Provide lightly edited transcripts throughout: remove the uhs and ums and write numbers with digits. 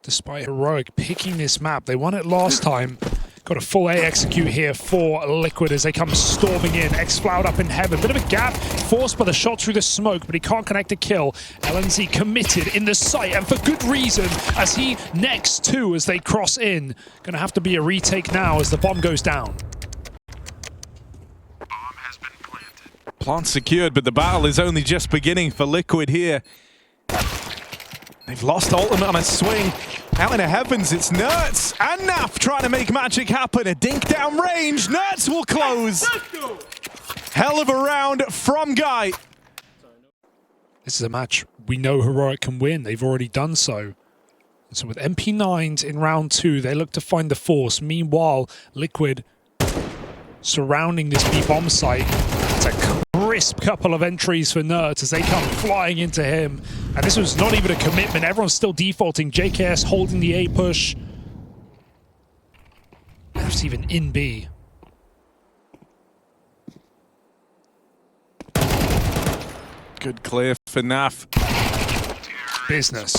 despite Heroic picking this map. They won it last time. Got a full A execute here for Liquid as they come storming in. X-Floud up in heaven. Bit of a gap, forced by the shot through the smoke, but he can't connect a kill. LNZ committed in the site, and for good reason, as he next two as they cross in. Gonna have to be a retake now as the bomb goes down. Plant secured, but the battle is only just beginning for Liquid here. They've lost ultimate on a swing. Out in the heavens, it's NertZ and Naf trying to make magic happen. A dink down range. NertZ will close. Hell of a round from Guy. This is a match we know Heroic can win. They've already done so. So with MP9s in round 2, they look to find the force. Meanwhile, Liquid surrounding this B-bomb site. It's a crisp couple of entries for NertZ as they come flying into him. And this was not even a commitment. Everyone's still defaulting. JKS holding the A push. Naf's even in B. Good clear for Naf. Business.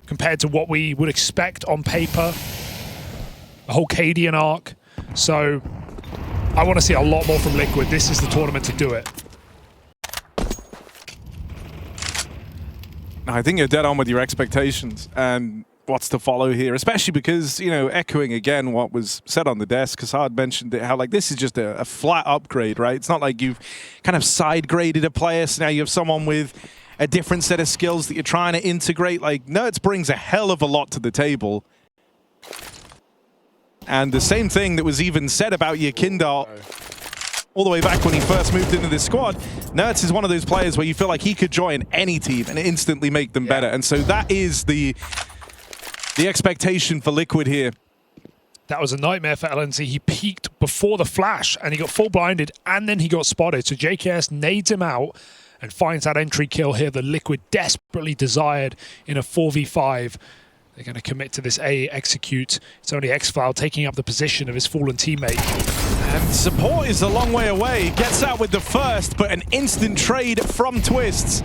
Compared to what we would expect on paper. A whole Cadian arc. So I want to see a lot more from Liquid. This is the tournament to do it. I think you're dead on with your expectations and what's to follow here, especially because, you know, echoing again what was said on the desk, Kassad mentioned it, how like this is just a flat upgrade, right? It's not like you've kind of side graded a player, so now you have someone with a different set of skills that you're trying to integrate. Like, NertZ brings a hell of a lot to the table. And the same thing that was even said about Yakindar all the way back when he first moved into this squad, NertZ is one of those players where you feel like he could join any team and instantly make them better. And so that is the expectation for Liquid here. That was a nightmare for LNZ. He peeked before the flash and he got full blinded and then he got spotted. So JKS nades him out and finds that entry kill here that Liquid desperately desired in a 4v5. They're going to commit to this A execute. It's only X-Floud taking up the position of his fallen teammate. And support is a long way away. Gets out with the first, but an instant trade from Twists.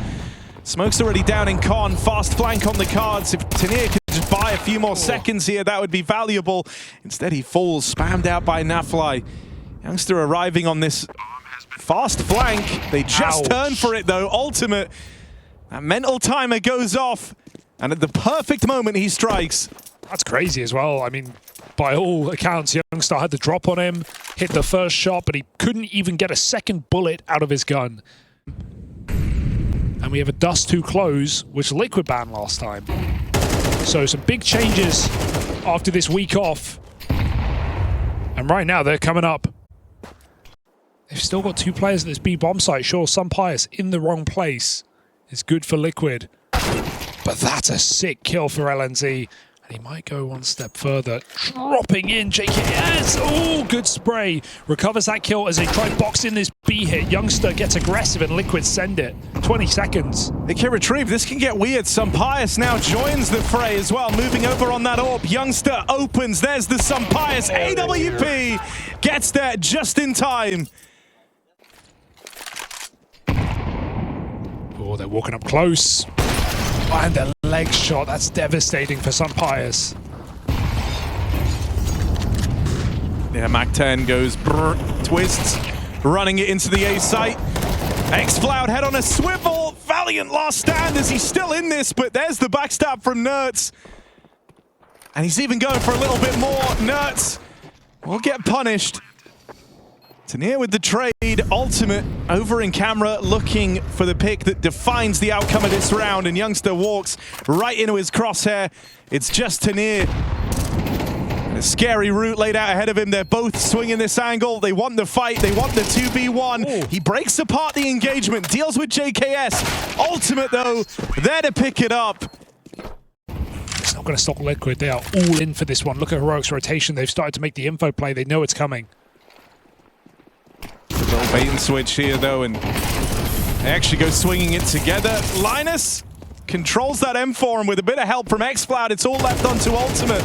Smoke's already down in Con. Fast flank on the cards. If Tanir could just buy a few more seconds here, that would be valuable. Instead, he falls, spammed out by Nafly. Youngster arriving on this fast flank. They just turn for it, though. Ultimate. That mental timer goes off. And at the perfect moment, he strikes. That's crazy as well. I mean, by all accounts, Youngstar had the drop on him, hit the first shot, but he couldn't even get a second bullet out of his gun. And we have a Dust 2 close, which Liquid banned last time. So some big changes after this week off. And right now, they're coming up. They've still got 2 players at this B-bomb site. Sure, some Pius in the wrong place is good for Liquid. But that's a sick kill for LNZ. And he might go one step further. Dropping in JKS. Oh, good spray. Recovers that kill as they try box in this B hit. Youngster gets aggressive and Liquid send it. 20 seconds. They can retrieve. This can get weird. Pius now joins the fray as well. Moving over on that AWP. Youngster opens. There's the Pius. AWP gets there just in time. Oh, they're walking up close. And the leg shot, that's devastating for Pius. Yeah, Mac-10 goes Twists, running it into the A site. X-Floud head on a swivel. Valiant last stand as he's still in this, but there's the backstab from NertZ. And he's even going for a little bit more. NertZ will get punished. Tanir with the trade, Ultimate over in camera looking for the pick that defines the outcome of this round, and Youngster walks right into his crosshair. It's just Tanir. A scary route laid out ahead of him. They're both swinging this angle. They want the fight. They want the 2v1. Ooh. He breaks apart the engagement, deals with JKS. Ultimate, though, there to pick it up. It's not going to stop Liquid. They are all in for this one. Look at Heroic's rotation. They've started to make the info play. They know it's coming. A little bait and switch here, though, and they actually go swinging it together. Linus controls that M4, and with a bit of help from X-Floud, it's all left onto Ultimate.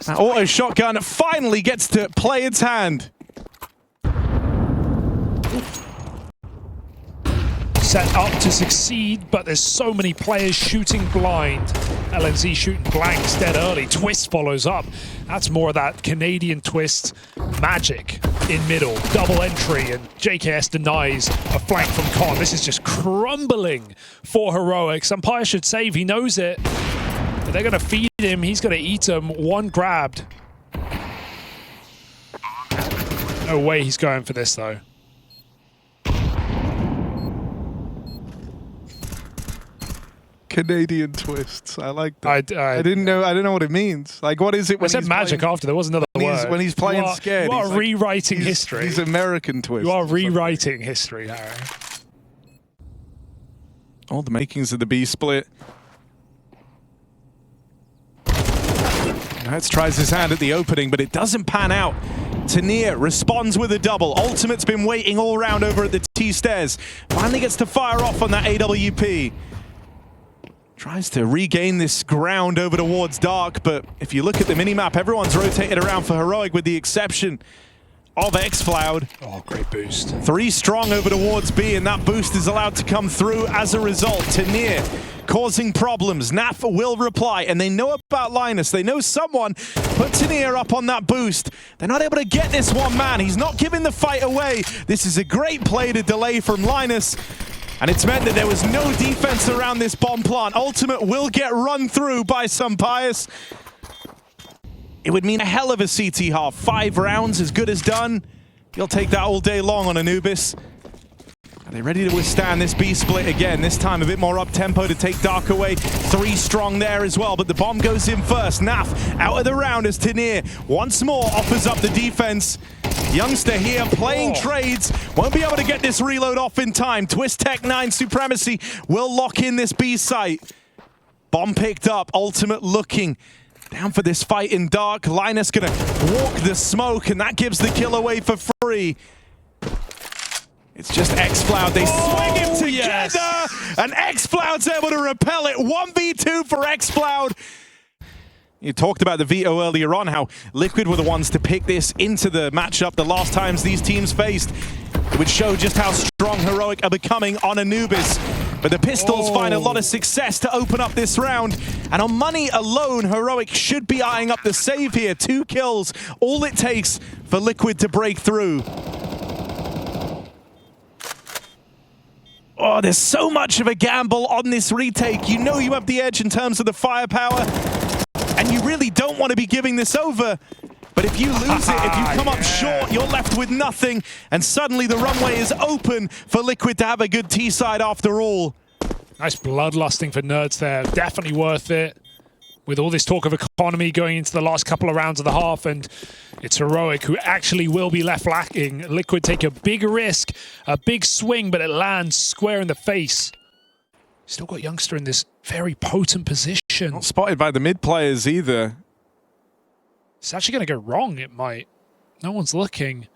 That auto shotgun finally gets to play its hand. set up to succeed, but there's so many players shooting blind. LNZ shooting blanks dead early. Twist follows up. That's more of that Canadian Twist magic in middle. Double entry, and JKS denies a flank from Con. This is just crumbling for Heroics. Empire should save, he knows it. But they're going to feed him, he's going to eat him. One grabbed. No way he's going for this, though. Canadian twists. I like that. I didn't know. I don't know what it means. Like, what is it when I said magic after? There was another word. When he's playing scared. You are rewriting history. He's American twist. You are rewriting history, Harry. All the makings of the B split. NertZ tries his hand at the opening, but it doesn't pan out. Tanier responds with a double. Ultimate's been waiting all round over at the T stairs. Finally gets to fire off on that AWP. Tries to regain this ground over towards Dark, but if you look at the minimap, everyone's rotated around for Heroic with the exception of xFloud. Oh, great boost. 3 strong over towards B, and that boost is allowed to come through as a result. Tanier causing problems. NAF will reply, and they know about Linus. They know someone put Tanier up on that boost. They're not able to get this one man. He's not giving the fight away. This is a great play to delay from Linus. And it's meant that there was no defense around this bomb plant. Ultimate will get run through by some Pius. It would mean a hell of a CT half. 5 rounds, as good as done. You'll take that all day long on Anubis. Are they ready to withstand this B split again? This time a bit more up-tempo to take Dark away. 3 strong there as well, but the bomb goes in first. NAF out of the round as Tanier once more offers up the defense. Youngster here playing trades. Won't be able to get this reload off in time. Twist Tech 9 Supremacy will lock in this B site. Bomb picked up. Ultimate looking down for this fight in Dark. Linus gonna walk the smoke, and that gives the kill away for free. It's just xFloud. They swing him together, and xFloud's able to repel it. 1v2 for xFloud. You talked about the veto earlier on, how Liquid were the ones to pick this into the matchup the last times these teams faced. It would show just how strong Heroic are becoming on Anubis. But the Pistols find a lot of success to open up this round. And on money alone, Heroic should be eyeing up the save here. 2 kills, all it takes for Liquid to break through. Oh, there's so much of a gamble on this retake. You know you have the edge in terms of the firepower. And you really don't want to be giving this over. But if you lose it, if you come up short, you're left with nothing. And suddenly the runway is open for Liquid to have a good T-side after all. Nice bloodlusting for NertZ there. Definitely worth it. With all this talk of economy going into the last couple of rounds of the half, and it's Heroic who actually will be left lacking. Liquid take a big risk, a big swing, but it lands square in the face. Still got Youngster in this very potent position. Not spotted by the mid players either. It's actually going to go wrong, it might. No one's looking.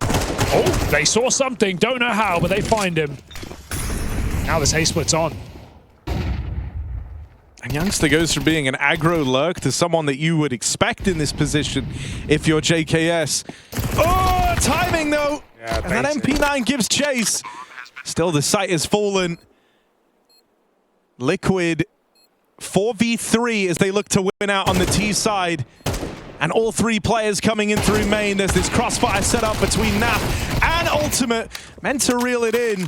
Oh, they saw something. Don't know how, but they find him. Now this A-split's on. And Youngster goes from being an aggro lurk to someone that you would expect in this position if you're JKS. Oh, timing though! Yeah, and that MP9 gives chase. Still, the site has fallen. Liquid 4v3 as they look to win out on the T side. And all 3 players coming in through main. There's this crossfire set up between NAF and Ultimate. Meant to reel it in.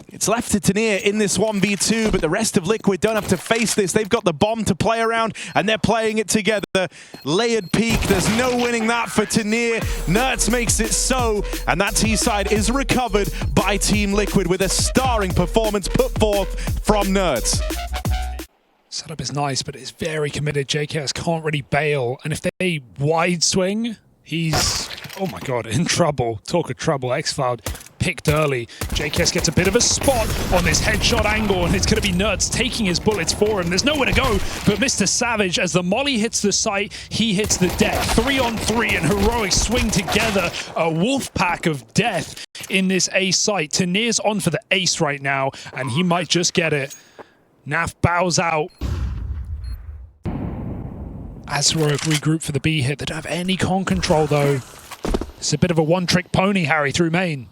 It's left to Tanier in this 1v2, but the rest of Liquid don't have to face this. They've got the bomb to play around, and they're playing it together. Layered peak, there's no winning that for Tanier. NertZ makes it so, and that T-side is recovered by Team Liquid with a starring performance put forth from NertZ. Setup is nice, but it's very committed. JKS can't really bail, and if they wide swing, he's, oh my god, in trouble. Talk of trouble. xFloud picked early. JKS gets a bit of a spot on this headshot angle, and it's going to be NertZ taking his bullets for him. There's nowhere to go, but Mr. Savage, as the molly hits the site, he hits the deck. 3-on-3, and Heroic swing together a wolf pack of death in this A site. Tanir's on for the ace right now, and he might just get it. NAF bows out. As Heroic regroup for the B hit. They don't have any con control, though. It's a bit of a one-trick pony, Harry, through main.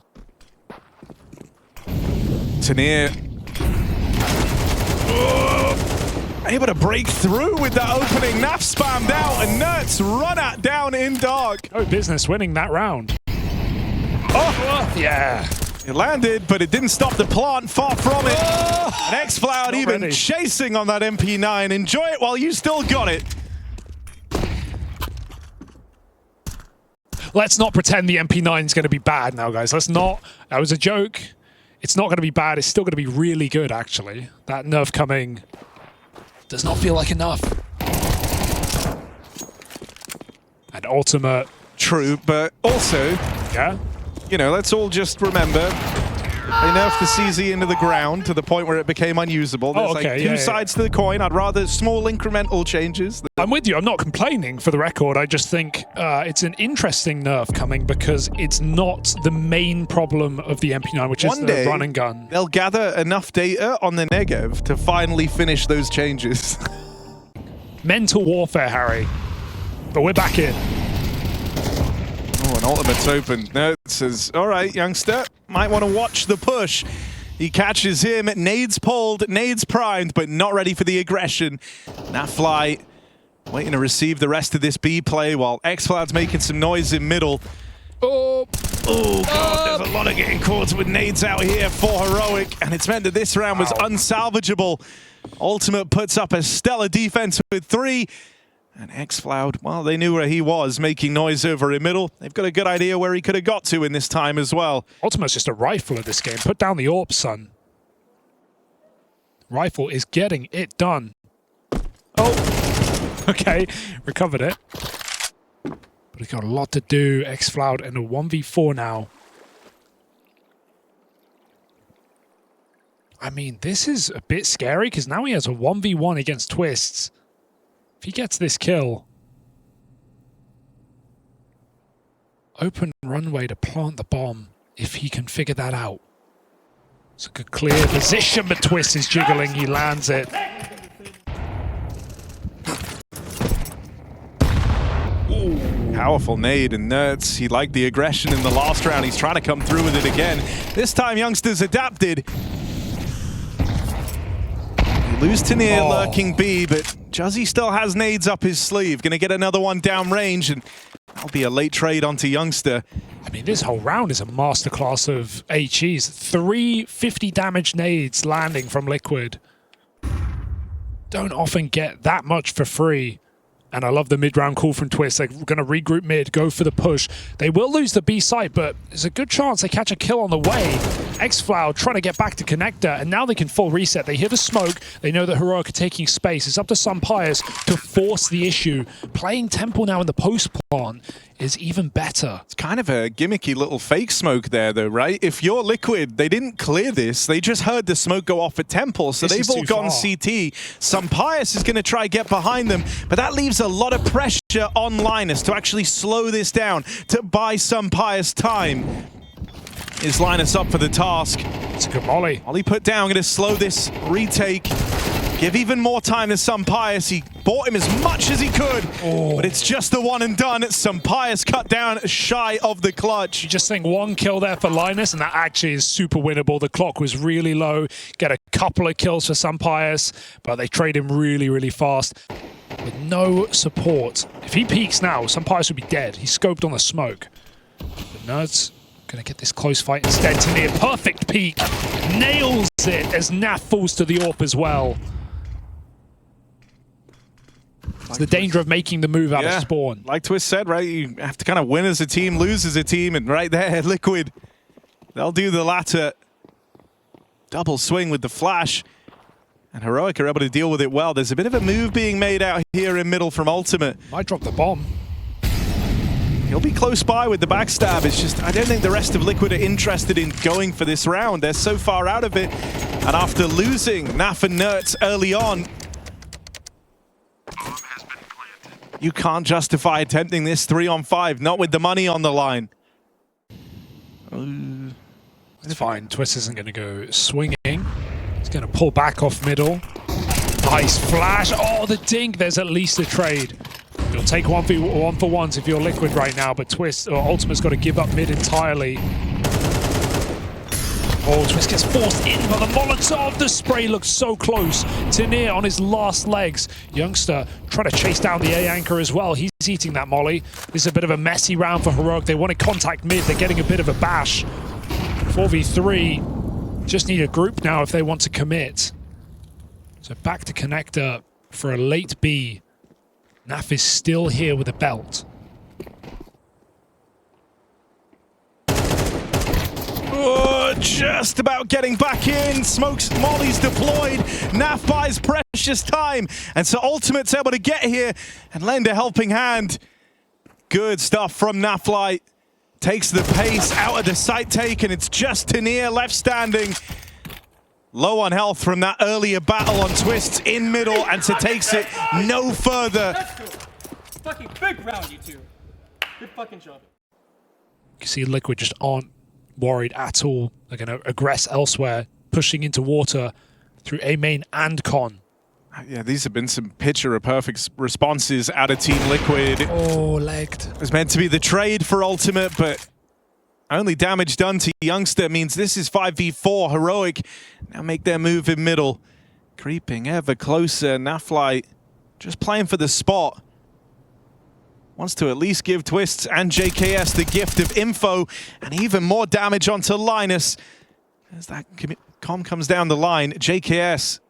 Tanier. Able to break through with that opening. Naf spammed out, and NertZ run at down in dark. Oh, business winning that round. Oh, yeah. It landed, but it didn't stop the plant. Far from it. Oh, and xFloud even ready. chasing on that MP9. Enjoy it while you still got it. Let's not pretend the MP9 is going to be bad now, guys. Let's not. That was a joke. It's not going to be bad. It's still going to be really good, actually. That nerf coming does not feel like enough. And ultimate. True, but also, Yeah. you know, let's all just remember, they nerfed the CZ into the ground to the point where it became unusable. There's like two sides to the coin. I'd rather small incremental changes. I'm with you. I'm not complaining, for the record. I just think it's an interesting nerf coming because it's not the main problem of the MP9, which is the run and gun. They'll gather enough data on the Negev to finally finish those changes. Mental warfare, Harry. But we're back in. Oh, an ultimate's open. NertZ says, all right, youngster, might want to watch the push. He catches him, nades pulled, nades primed, but not ready for the aggression. Nafly waiting to receive the rest of this B play while xFloud's making some noise in middle. Oh, God, there's a lot of getting caught with nades out here for Heroic, and it's meant that this round was unsalvageable. Ultimate puts up a stellar defense with 3. And xFloud, well, they knew where he was, making noise over in middle. They've got a good idea where he could have got to in this time as well. Ultimate's just a rifle at this game. Put down the AWP, son. Rifle is getting it done. Oh, okay, recovered it. But he's got a lot to do. xFloud in a 1v4 now. I mean, this is a bit scary because now he has a 1v1 against Twists. If he gets this kill, open runway to plant the bomb if he can figure that out. It's a good clear position, but Twist is jiggling, he lands it. Ooh. Powerful nade, and NertZ, he liked the aggression in the last round. He's trying to come through with it again. This time, youngsters adapted. Lose Tanier lurking B, but Juzzy still has nades up his sleeve. Gonna get another one downrange, and that'll be a late trade onto youngster. I mean, this whole round is a masterclass of HEs. 3 50 damage nades landing from Liquid. Don't often get that much for free. And I love the mid-round call from Twist. They're going to regroup mid, go for the push. They will lose the B site, but there's a good chance they catch a kill on the way. xFloud trying to get back to connector, and now they can full reset. They hear the smoke. They know that Heroic are taking space. It's up to Sumpires to force the issue. Playing Temple now in the post plant is even better. It's kind of a gimmicky little fake smoke there, though, right? If you're Liquid, they didn't clear this. They just heard the smoke go off at Temple, so they've all gone CT. Sumpires is going to try get behind them, but that leaves a lot of pressure on Linus to actually slow this down, to buy Sumpires time. Is Linus up for the task? It's a good molly. Molly put down, going to slow this retake. Give even more time to Sumpires. He bought him as much as he could, but it's just the one and done. Sumpires cut down shy of the clutch. You just think one kill there for Linus, and that actually is super winnable. The clock was really low. Get a couple of kills for Sumpires, but they trade him really, really fast. With no support. If he peeks now, Sumpires would be dead. He scoped on the smoke. The NertZ gonna get this close fight instead. Tanier, perfect peek. Nails it as Naf falls to the AWP as well. It's the danger of making the move out of spawn. Like Twist said, right, you have to kind of win as a team, lose as a team, and right there, Liquid, they'll do the latter. Double swing with the flash, and Heroic are able to deal with it well. There's a bit of a move being made out here in middle from Ultimate. Might drop the bomb. He'll be close by with the backstab. It's just, I don't think the rest of Liquid are interested in going for this round. They're so far out of it, and after losing Naf and NertZ early on, you can't justify attempting this 3-on-5, not with the money on the line. It's fine. Twist isn't going to go swinging. He's going to pull back off middle. Nice flash. Oh, the dink. There's at least a trade. You'll take 1-for-1s if you're Liquid right now, but Twist or Ultimate's got to give up mid entirely. Oh, Twist gets forced in by the Molotov. The spray looks so close. Tenier on his last legs. Youngster trying to chase down the A anchor as well. He's eating that molly. This is a bit of a messy round for Heroic. They wanted contact mid. They're getting a bit of a bash. 4v3. Just need a group now if they want to commit. So back to connector for a late B. Naf is still here with a belt. Oh, just about getting back in. Smokes, Molly's deployed. Naf buys precious time. And so Ultimate's able to get here and lend a helping hand. Good stuff from Naflight. Takes the pace out of the site take, and it's just Tenier left standing. Low on health from that earlier battle on Twists in middle, and so takes it no further. That's cool. Fucking big round, you two. Good fucking job. You can see Liquid just aren't worried at all. They're going to aggress elsewhere, pushing into water through A main and con. Yeah, these have been some picture-perfect responses out of Team Liquid. Oh, legged. It was meant to be the trade for Ultimate, but only damage done to Youngster means this is 5v4. Heroic now make their move in middle. Creeping ever closer. Naflight just playing for the spot. Wants to at least give Twists and JKS the gift of info and even more damage onto Linus. As that comm comes down the line, JKS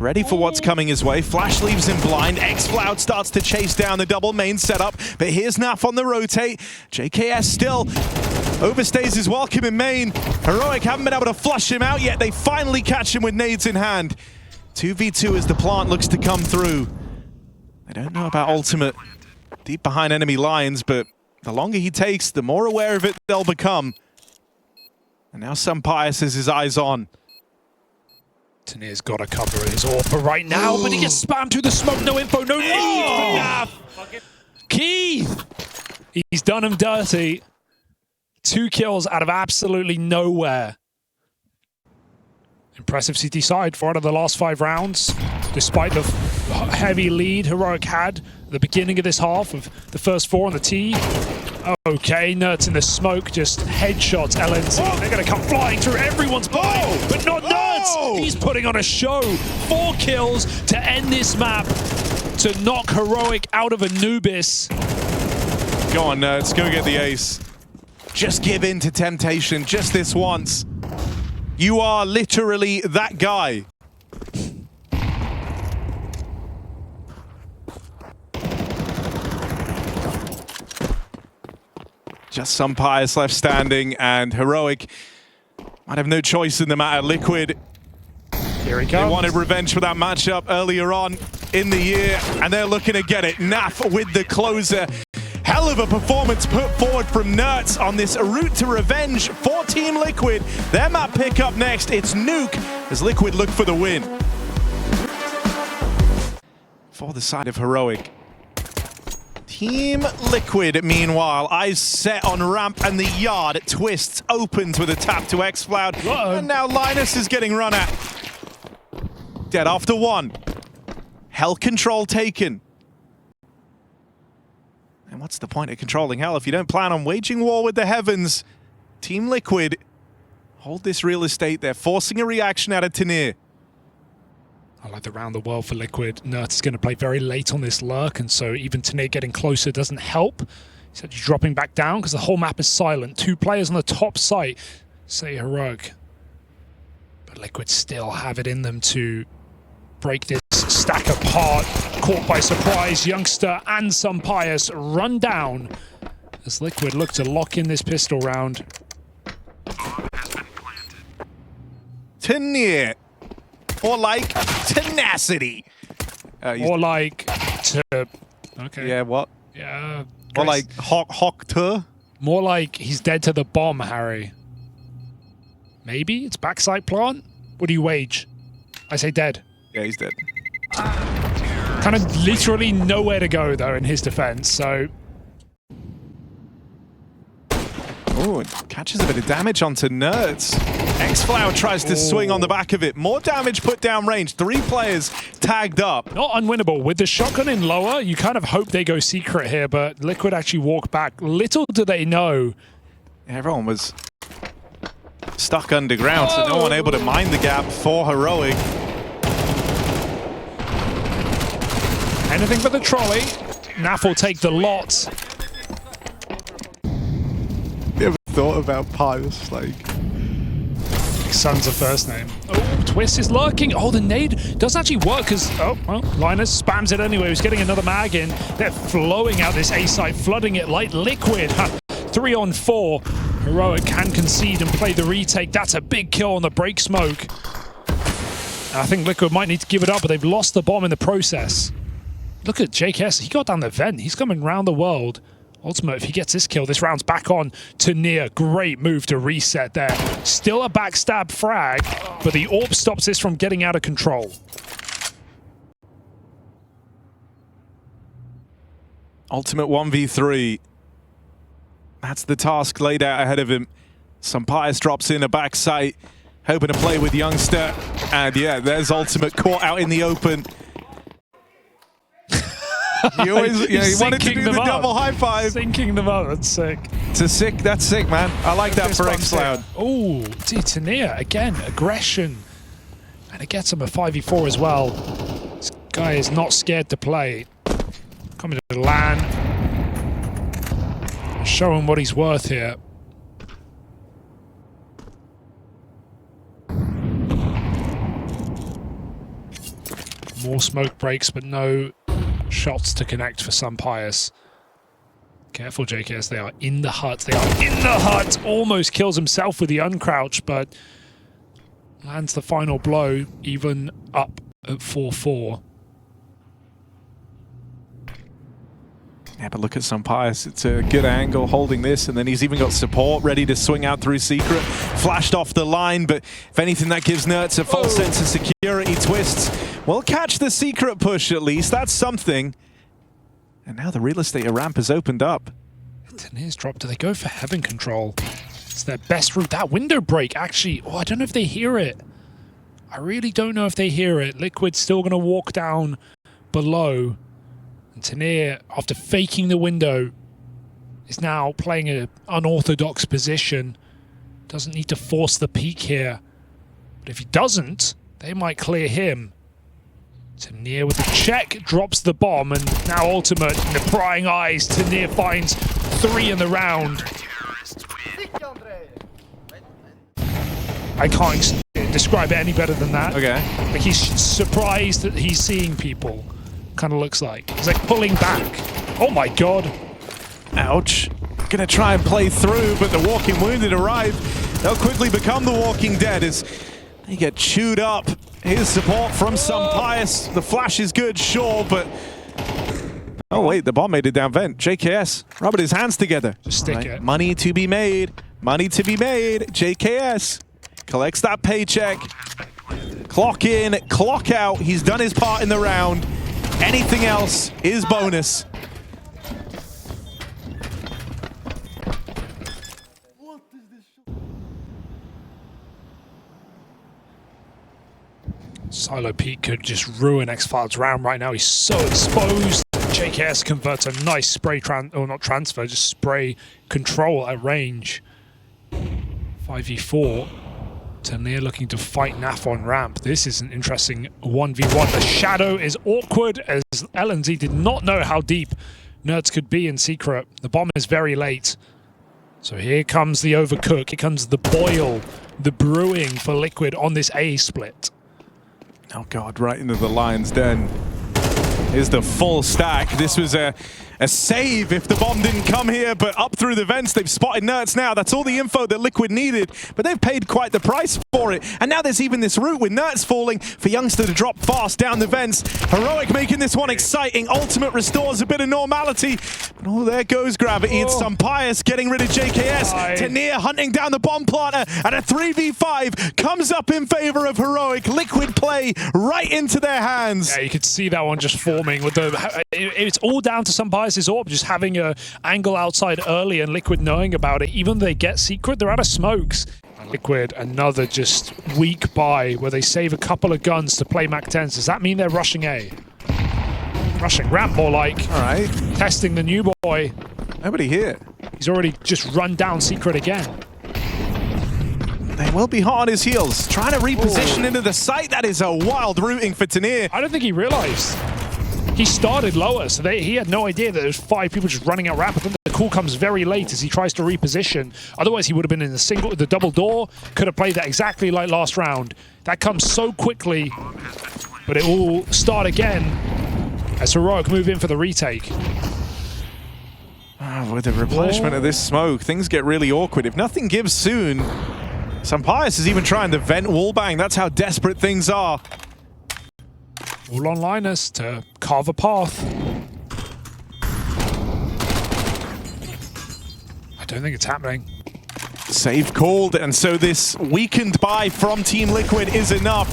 ready for what's coming his way. Flash leaves him blind. Xcloud starts to chase down the double main setup, but here's Naf on the rotate. JKS still overstays his welcome in main. Heroic haven't been able to flush him out yet. They finally catch him with nades in hand. 2v2 as the plant looks to come through. I don't know about Ultimate. Deep behind enemy lines, but the longer he takes, the more aware of it they'll become. And now Sunpius has his eyes on. Tenier's got to cover his AWP right now, but he gets spammed through the smoke. No info, no need for Naf. Keith! He's done him dirty. 2 kills out of absolutely nowhere. Impressive CT side, 4 out of the last 5 rounds. Despite the heavy lead Heroic had at the beginning of this half of the first 4 on the T. Okay, NertZ in the smoke, just headshots LNZ. They're going to come flying through everyone's body, but not NertZ! He's putting on a show. 4 kills to end this map, to knock Heroic out of Anubis. Go on, NertZ, go get the ace. Just give in to temptation, just this once. You are literally that guy. Just Sunpius left standing, and Heroic might have no choice in the matter. Liquid, Here he comes. they wanted revenge for that matchup earlier on in the year, and they're looking to get it. Naf with the closer. Hell of a performance put forward from NertZ on this route to revenge for Team Liquid. Their map pick up next. It's Nuke as Liquid look for the win. For the side of Heroic. Team Liquid, meanwhile, eyes set on ramp and the yard. Twists, opens with a tap to Xcloud. And now Linus is getting run at. Dead after 1. Hell control taken. And what's the point of controlling hell if you don't plan on waging war with the heavens? Team Liquid hold this real estate. They're forcing a reaction out of Tenier. I like the round the world for Liquid. NertZ is going to play very late on this lurk, and so even Tenier getting closer doesn't help. He's actually dropping back down because the whole map is silent. 2 players on the top site say Heroic. But Liquid still have it in them to break this stack apart. Caught by surprise, Youngster and Sunpius run down as Liquid look to lock in this pistol round. Tenier. Or like tenacity. Or like okay. Yeah, what? Yeah. Or like Hawk. More like he's dead to the bomb, Harry. Maybe it's backside plant? What do you wage? I say dead. Yeah, he's dead. Kind of literally nowhere to go, though, in his defense, so... Oh, it catches a bit of damage onto NertZ. Xcloud tries to swing on the back of it. More damage put down range. 3 players tagged up. Not unwinnable. With the shotgun in lower, you kind of hope they go secret here, but Liquid actually walk back. Little do they know. Everyone was stuck underground, so no one able to mine the gap for Heroic. Anything but the trolley. Naf will take the lot. You ever thought about Pius, like... Son's a first name. Oh, Twist is lurking. Oh, the nade does actually work because, oh, well, Linus spams it anyway. He's getting another mag in. They're flowing out this A site, flooding it like liquid. 3 on 4. Heroic can concede and play the retake. That's a big kill on the break smoke. I think Liquid might need to give it up, but they've lost the bomb in the process. Look at JKS. He got down the vent. He's coming around the world. Ultimate, if he gets this kill, this round's back on to Near. Great move to reset there. Still a backstab frag, but the AWP stops this from getting out of control. Ultimate 1v3. That's the task laid out ahead of him. Pius drops in a backside, hoping to play with Youngster. And yeah, there's Ultimate caught out in the open. You always, you wanted to do the double high five. Syncing them up, that's sick. That's sick, man. I like that for xCloud. Oh, Tania, again, aggression. And it gets him a 5v4 as well. This guy is not scared to play. Coming to the LAN. Showing what he's worth here. More smoke breaks, but no shots to connect for Pius. Careful, JKS. They are in the hut. They are in the hut. Almost kills himself with the uncrouch, but lands the final blow, even up at 4-4. Yeah, but look at Pius. It's a good angle holding this, and then he's even got support ready to swing out through Secret. Flashed off the line, but if anything, that gives NertZ a false sense of security. Twists will catch the Secret push at least. That's something. And now the real estate ramp has opened up. Tania's drop. Do they go for heaven control? It's their best route. That window break, actually. Oh, I don't know if they hear it. I really don't know if they hear it. Liquid's still going to walk down below. And Tania, after faking the window, is now playing an unorthodox position. Doesn't need to force the peak here. But if he doesn't, they might clear him. Tania with the check, drops the bomb, and now Ultimate in the prying eyes. Tania finds 3 in the round. I can't describe it any better than that. Okay. Like he's surprised that he's seeing people. Kind of looks like. He's like pulling back. Oh my god. Ouch. Gonna try and play through, but the Walking Wounded arrive. They'll quickly become the Walking Dead as they get chewed up. Here's support from Pius. The flash is good, sure, but... Oh wait, the bomb made it down vent. JKS rubbing his hands together. Just stick it. Money to be made. Money to be made. JKS collects that paycheck. Clock in, clock out. He's done his part in the round. Anything else is bonus. Silo Pete could just ruin xCloud's round right now. He's so exposed. JKS converts a nice spray just spray control at range. 5v4. Tania looking to fight Naf on ramp. This is an interesting 1v1. The shadow is awkward as LNZ did not know how deep NertZ could be in Secret. The bomb is very late. So here comes the overcook. Here comes the boil, the brewing for Liquid on this A split. Oh god, right into the lion's den. Here's the full stack. This was a save if the bomb didn't come here, but up through the vents, they've spotted NertZ now. That's all the info that Liquid needed, but they've paid quite the price for it. And now there's even this route with NertZ falling for Youngster to drop fast down the vents. Heroic making this one exciting. Ultimate restores a bit of normality. But oh, there goes Gravity. It's Pius getting rid of JKS. Tania hunting down the bomb planter, and a 3v5 comes up in favor of Heroic. Liquid play right into their hands. Yeah, you could see that one just forming with the... It's all down to Pius. AWP just having a angle outside early and Liquid knowing about it. Even though they get Secret, they're out of smokes. Liquid, another just weak buy where they save a couple of guns to play MAC-10s. Does that mean they're rushing A? Rushing ramp more like. All right. Testing the new boy. Nobody here. He's already just run down Secret again. They will be hot on his heels. Trying to reposition into the site. That is a wild routing for Tanir. I don't think he realized. He started lower, so he had no idea that there was 5 people just running out ramp. I think the call comes very late as he tries to reposition. Otherwise, he would have been in the double door. Could have played that exactly like last round. That comes so quickly, but it will start again as Heroic move in for the retake. With the replenishment of this smoke, things get really awkward. If nothing gives soon, Sampius is even trying the vent wallbang. That's how desperate things are. All on Linus to carve a path. I don't think it's happening. Save called, and so this weakened buy from Team Liquid is enough.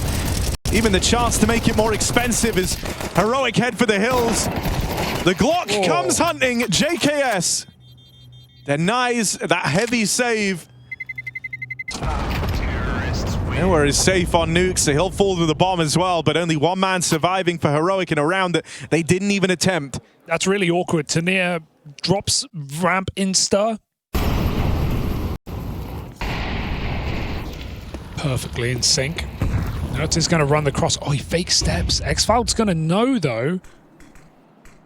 Even the chance to make it more expensive is Heroic head for the hills. The Glock comes hunting. JKS denies that heavy save. Nowhere is safe on Nuke, so he'll fall to the bomb as well, but only one man surviving for Heroic in a round that they didn't even attempt. That's really awkward. Tanir drops ramp insta. Perfectly in sync. NertZ is going to run the cross. Oh, he fake steps. Xcloud's going to know, though.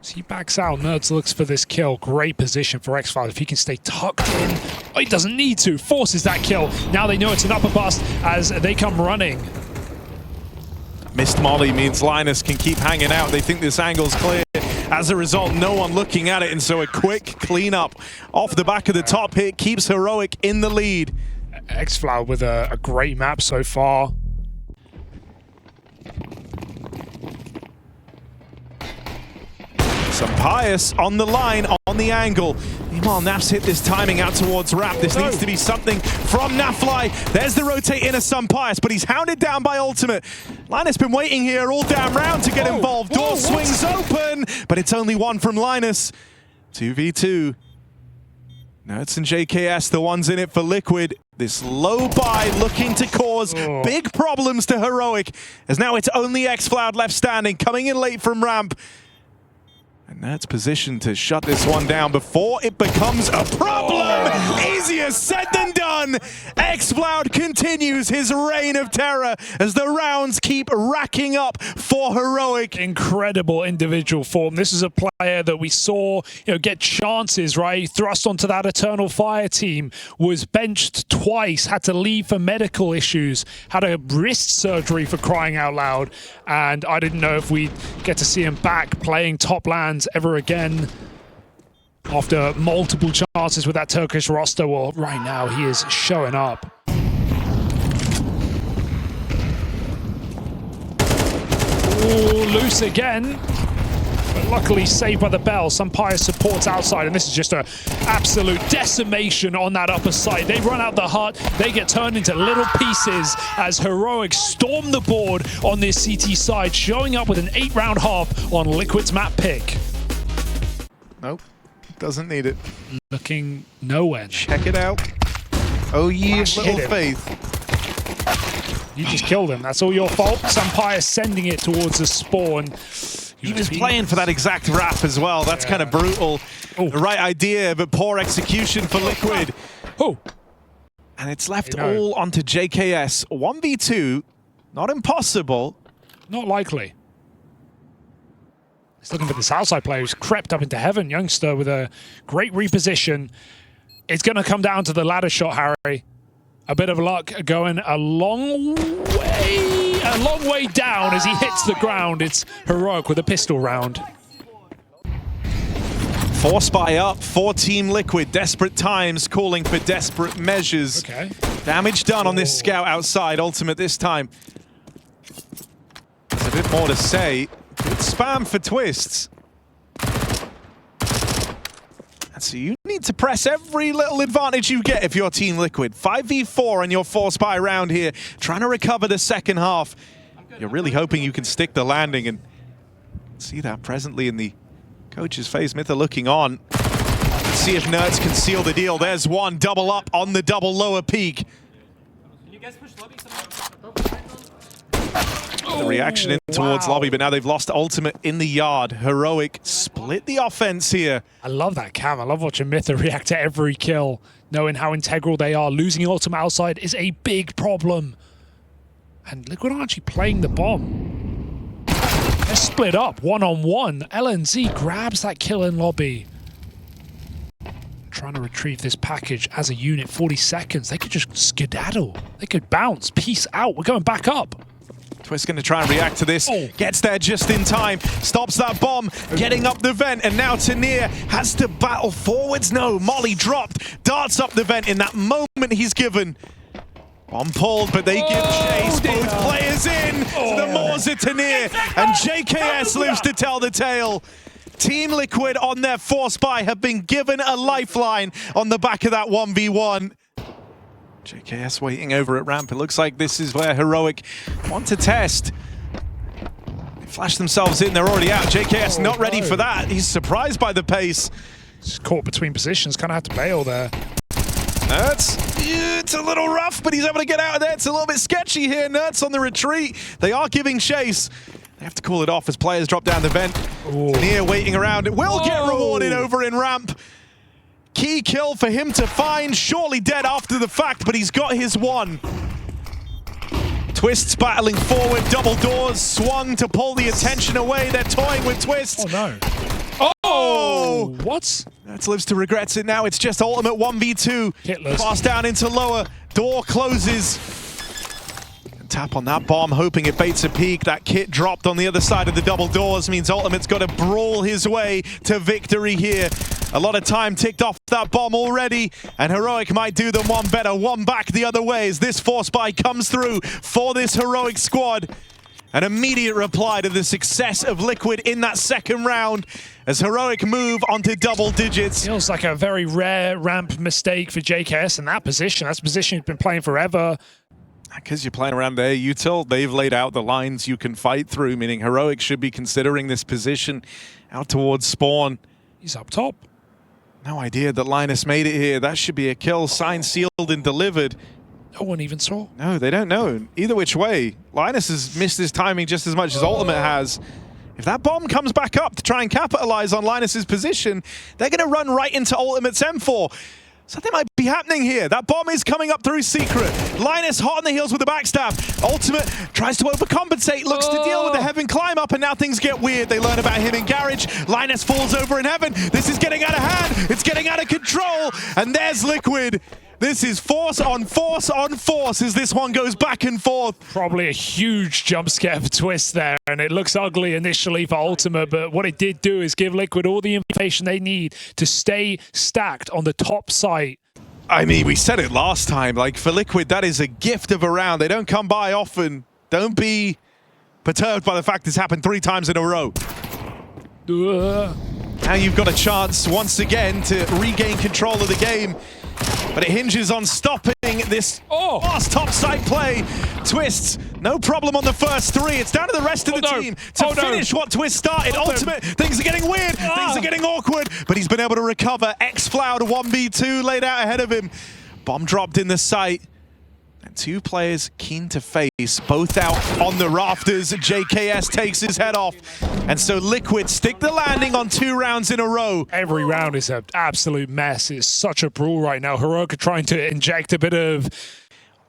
So he backs out. NertZ looks for this kill. Great position for Xcloud. If he can stay tucked in. Oh, he doesn't need to. Forces that kill. Now they know it's an upper bust as they come running. Missed molly means Linus can keep hanging out. They think this angle's clear. As a result, no one looking at it, and so a quick cleanup off the back of the top hit keeps Heroic in the lead. Xcloud with a great map so far. Sampius on the line, on the angle. Meanwhile, Naf's hit this timing out towards Rap. This needs to be something from Nafly. There's the rotate in a Sampius, but he's hounded down by Ultimate. Linus been waiting here all damn round to get involved. Door swings open, but it's only one from Linus. 2v2. NertZ and JKS, the ones in it for Liquid. This low buy looking to cause big problems to Heroic, as now it's only Xcloud left standing, coming in late from ramp. And that's positioned to shut this one down before it becomes a problem. Easier said than done. Xcloud continues his reign of terror as the rounds keep racking up for Heroic. Incredible individual form. This is a player that we saw, get chances, right? Thrust onto that Eternal Fire team, was benched twice, had to leave for medical issues, had a wrist surgery for crying out loud, and I didn't know if we'd get to see him back playing top lands ever again after multiple chances with that Turkish roster. Well, right now he is showing up. Ooh, loose again, but luckily saved by the bell. Sampius supports outside, and this is just an absolute decimation on that upper side. They run out the hut, they get turned into little pieces as Heroic storm the board on this CT side, showing up with an 8-round half on Liquid's map pick. Nope, doesn't need it. Looking nowhere. Check it out. Oh, ye of little faith. You just killed him. That's all your fault. Sampius sending it towards the spawn. He was playing for that exact wrap as well. That's kind of brutal. The right idea, but poor execution for Liquid. And it's left all onto JKS. 1v2, not impossible. Not likely. He's looking for this outside player who's crept up into heaven. Youngster with a great reposition. It's going to come down to the ladder shot, Harry. A bit of luck going a long way down as he hits the ground. It's Heroic with a pistol round. Force buy up for Team Liquid. Desperate times calling for desperate measures. Okay. Damage done on this scout outside. Ultimate this time. There's a bit more to say. Good spam for twists. And so you need to press every little advantage you get if you're Team Liquid. 5v4 and your force buy round here. Trying to recover the second half. You're really hoping you can stick the landing, and see that presently in the coach's face. Mytha looking on. Let's see if NertZ can seal the deal. There's one. Double up on the double lower peak. Can you guys push lobby The reaction in towards lobby, but now they've lost Ultimate in the yard. Heroic split the offense here. I love that cam. I love watching Mytha react to every kill. knowing how integral they are. Losing ultimate outside is a big problem. And Liquid aren't actually playing the bomb. They're split up, one-on-one. LNZ grabs that kill in lobby. Trying to retrieve this package as a unit, 40 seconds. They could just skedaddle. They could bounce, peace out. We're going back up. Twist going to try and react to this. Gets there just in time. Stops that bomb. Getting up the vent. And now Tanir has to battle forwards. No, Molly dropped. Darts up the vent in that moment he's given. Bomb pulled, but they give chase. Both players in. The Morza Tanir. And JKS lives to tell the tale. Team Liquid on their force buy have been given a lifeline on the back of that 1v1. JKS waiting over at ramp. It looks like this is where Heroic want to test. They flash themselves in, they're already out. JKS not ready for that. He's surprised by the pace. Just caught between positions, kind of had to bail there. It's a little rough, but he's able to get out of there. It's a little bit sketchy here. NertZ on the retreat. They are giving chase. They have to cool it off as players drop down the vent. Tanir waiting around. It will get rewarded over in ramp. Key kill for him to find. Surely dead after the fact, but he's got his one. Twists battling forward. Double doors swung to pull the attention away. They're toying with Twists. Oh no. Oh! What? NertZ lives to regrets it now. It's just ultimate 1v2. Hitless. Pass down into lower. Door closes. Tap on that bomb, hoping it baits a peek. That kit dropped on the other side of the double doors means Ultimate's got to brawl his way to victory here. A lot of time ticked off that bomb already, and Heroic might do them one better, one back the other way as this force buy comes through for this Heroic squad. An immediate reply to the success of Liquid in that second round as Heroic move onto double digits. Feels like a very rare ramp mistake for JKS in that position. That's a position he's been playing forever. Because you're playing around there, util, they've laid out the lines you can fight through, meaning Heroic should be considering this position out towards spawn. He's up top. No idea that Linus made it here. That should be a kill, signed, sealed, and delivered. No one even saw. No, they don't know. Either which way, Linus has missed his timing just as much as Ultimate has. If that bomb comes back up to try and capitalize on Linus's position, they're going to run right into Ultimate's M4. Something might be happening here. That bomb is coming up through Secret. Linus hot on the heels with the backstab. Ultimate tries to overcompensate, looks to deal with the Heaven climb up, and now things get weird. They learn about him in Garage. Linus falls over in Heaven. This is getting out of hand. It's getting out of control. And there's Liquid. This is force on force on force as this one goes back and forth. Probably a huge jump scare for Twist there, and it looks ugly initially for Ultimate, but what it did do is give Liquid all the information they need to stay stacked on the top site. I mean, we said it last time, like for Liquid, that is a gift of a round. They don't come by often. Don't be perturbed by the fact it's happened 3 times in a row. Now you've got a chance once again to regain control of the game. But it hinges on stopping this fast topside play. Twists, no problem on the first 3. It's down to the rest of the team to finish what Twist started. Ultimate, things are getting weird, things are getting awkward, but he's been able to recover. Xfloud 1v2 laid out ahead of him. Bomb dropped in the site. And 2 players keen to face, both out on the rafters. JKS takes his head off. And so Liquid stick the landing on 2 rounds in a row. Every round is an absolute mess. It's such a brawl right now. Heroic are trying to inject a bit of...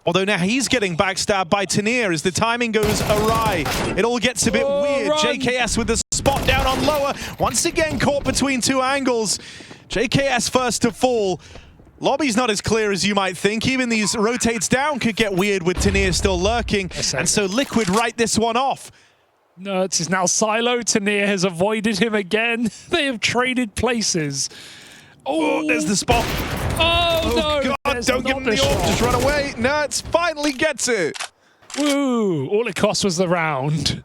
Although now he's getting backstabbed by Tanir as the timing goes awry. It all gets a bit weird. Run. JKS with the spot down on lower. Once again caught between 2 angles. JKS first to fall. Lobby's not as clear as you might think. Even these rotates down could get weird with Tanir still lurking. And so Liquid write this one off. NertZ is now silo. Tanir has avoided him again. They have traded places. Oh, there's the spot. Oh no. God, don't give him the orb. Just run away. NertZ finally gets it. Woo. All it cost was the round.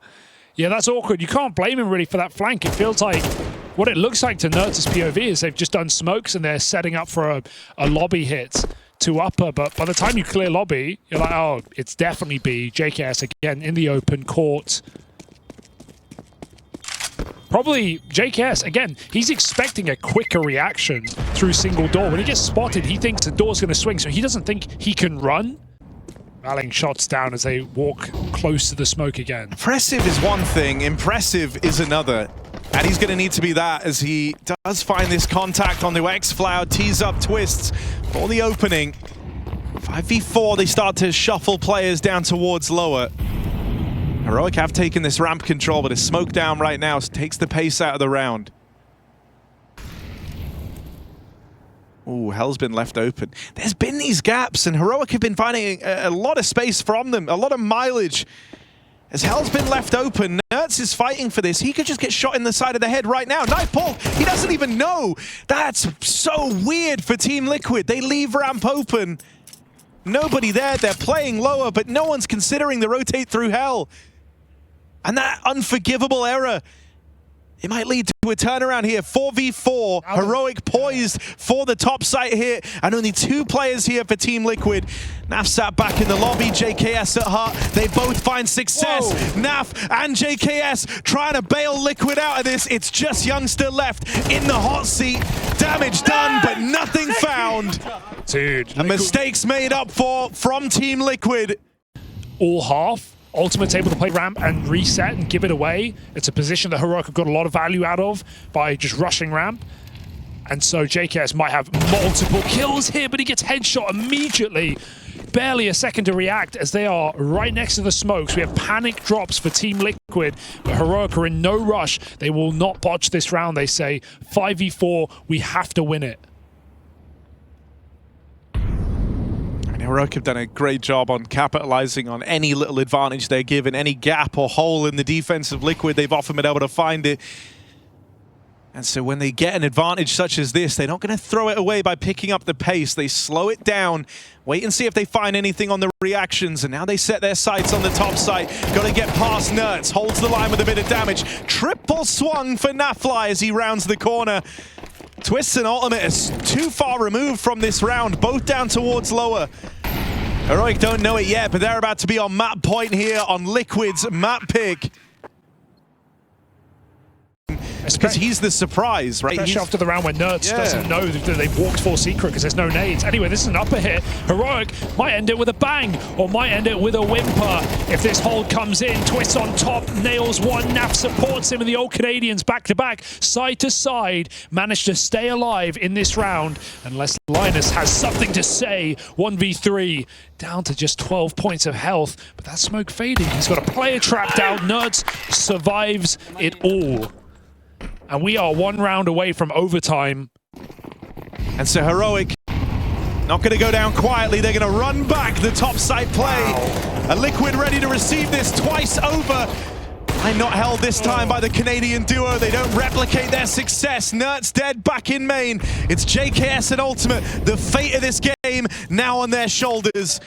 Yeah, that's awkward. You can't blame him really for that flank. It feels like what it looks like to NertZ's POV is they've just done smokes and they're setting up for a lobby hit to upper. But by the time you clear lobby, you're like, oh, it's definitely B. JKS again in the open court. Probably JKS, again, he's expecting a quicker reaction through single door. When he gets spotted, he thinks the door's going to swing, so he doesn't think he can run. Rallying shots down as they walk close to the smoke again. Impressive is one thing, impressive is another. And he's going to need to be that as he does find this contact on the X-Floud, tees up Twists for the opening. 5v4, they start to shuffle players down towards lower. Heroic have taken this ramp control, but a smoke down right now takes the pace out of the round. Ooh, Hell's been left open. There's been these gaps, and Heroic have been finding a lot of space from them, a lot of mileage. As Hell's been left open, NertZ is fighting for this. He could just get shot in the side of the head right now. Knife pull, he doesn't even know. That's so weird for Team Liquid. They leave ramp open. Nobody there, they're playing lower, but no one's considering the rotate through Hell. And that unforgivable error, it might lead to a turnaround here. 4v4, Heroic poised for the top site here, and only 2 players here for Team Liquid. Naf sat back in the lobby, JKS at heart. They both find success. Whoa. Naf and JKS trying to bail Liquid out of this. It's just Youngster left in the hot seat. Damage done, but nothing found. Dude. And mistakes made up for from Team Liquid. All half. Ultimate's able to play ramp and reset and give it away. It's a position that Heroic have got a lot of value out of by just rushing ramp. And so JKS might have multiple kills here, but he gets headshot immediately. Barely a second to react as they are right next to the smokes. We have panic drops for Team Liquid, but Heroic are in no rush. They will not botch this round, they say. 5v4, we have to win it. Heroic have done a great job on capitalizing on any little advantage they're given, any gap or hole in the defense of Liquid, they've often been able to find it. And so when they get an advantage such as this, they're not going to throw it away by picking up the pace. They slow it down, wait and see if they find anything on the reactions, and now they set their sights on the top site. Got to get past NertZ, holds the line with a bit of damage. Triple swung for Nafly as he rounds the corner. Twists and Ultimate is too far removed from this round, both down towards lower. Heroic don't know it yet, but they're about to be on map point here on Liquid's map pick. Because he's the surprise, right? Especially after the round when NertZ doesn't know that they've walked for secret because there's no nades. Anyway, this is an upper hit. Heroic might end it with a bang or might end it with a whimper. If this hold comes in, Twists on top, nails one. Naf supports him, and the old Canadians back to back, side to side, managed to stay alive in this round. Unless Linus has something to say, 1v3, down to just 12 points of health. But that smoke fading. He's got a player trapped out. NertZ survives it all. And we are 1 round away from overtime. And so Heroic not going to go down quietly. They're going to run back the top side play. Wow. A Liquid ready to receive this twice over. And not held this time by the Canadian duo. They don't replicate their success. NertZ dead back in main. It's JKS and Ultimate. The fate of this game now on their shoulders.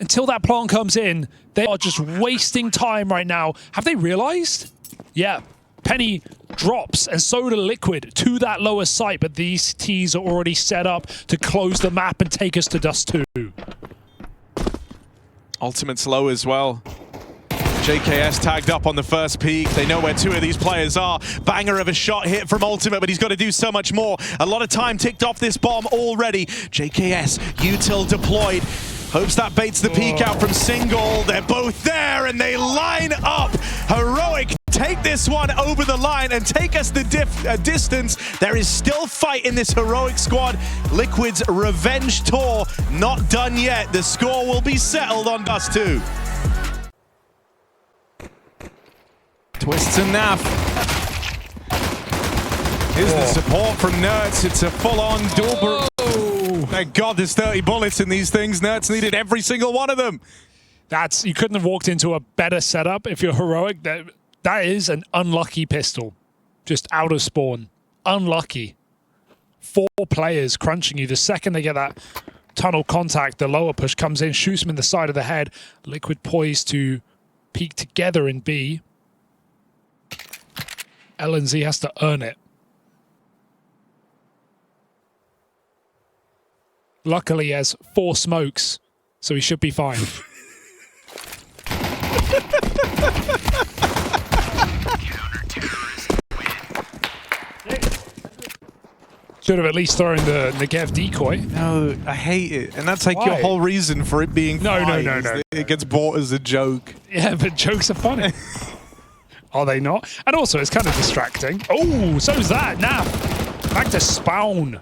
Until that plant comes in, they are just wasting time right now. Have they realized? Yeah. Penny drops, and so do Liquid to that lower site, but these T's are already set up to close the map and take us to Dust 2. Ultimate's low as well. JKS tagged up on the first peak. They know where 2 of these players are. Banger of a shot hit from Ultimate, but he's got to do so much more. A lot of time ticked off this bomb already. JKS, util deployed. Hopes that baits the peek out from Single. They're both there, and they line up. Heroic take this one over the line and take us the distance. There is still fight in this Heroic squad. Liquid's revenge tour not done yet. The score will be settled on Dust 2. Twists and Naf. Here's the support from NertZ. It's a full-on duel. Thank God there's 30 bullets in these things. NertZ needed every single one of them. You couldn't have walked into a better setup if you're Heroic. That is an unlucky pistol. Just out of spawn. Unlucky. 4 players crunching you. The second they get that tunnel contact, the lower push comes in, shoots him in the side of the head. Liquid poised to peek together in B. LNZ has to earn it. Luckily, he has 4 smokes, so he should be fine. Should have at least thrown the Negev decoy. No, I hate it. And that's like your whole reason for it being No. It gets bought as a joke. Yeah, but jokes are funny. Are they not? And also, it's kind of distracting. Oh, so's that. Now, back to spawn.